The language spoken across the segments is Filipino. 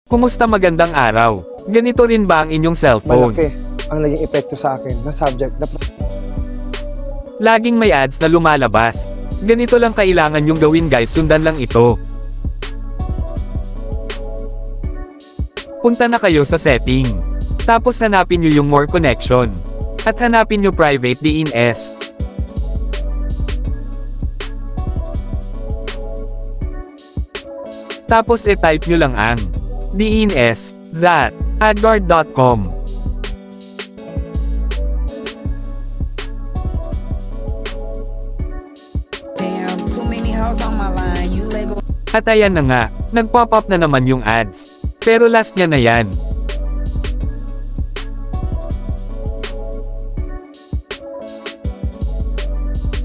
Kumusta, magandang araw? Ganito rin ba ang inyong cellphone? Malaki ang naging epekto sa akin na subject na Laging may ads na lumalabas. Ganito lang kailangan yung gawin guys, sundan lang ito. Punta na kayo sa setting. Tapos hanapin nyo yung more connection. At hanapin nyo private DNS. Tapos e-type nyo lang ang DNS.adguard.com. Damn, too many hoes on my line. You Lego. At ayan na nga, nag-pop up na naman yung ads. Pero last niya na yan.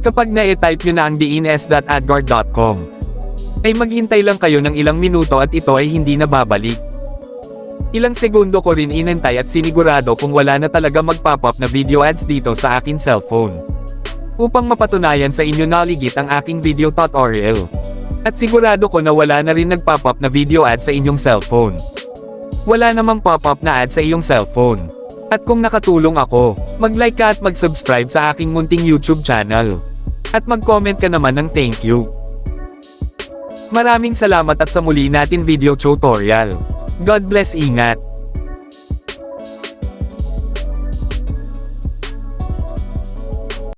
Kapag na-type nyo na ang dns.adguard.com, ay maghintay lang kayo ng ilang minuto at ito ay hindi na babalik. Ilang segundo ko rin inantay at sinigurado kung wala na talaga mag-pop up na video ads dito sa akin cellphone. Upang mapatunayan sa inyo na legit ang aking video tutorial. At sigurado ko na wala na rin nag-pop up na video ad sa inyong cellphone. Wala namang pop up na ad sa iyong cellphone. At kung nakatulong ako, mag-like ka at mag-subscribe sa aking munting YouTube channel. At mag-comment ka naman ng thank you. Maraming salamat at sa muli natin video tutorial. God bless, ingat.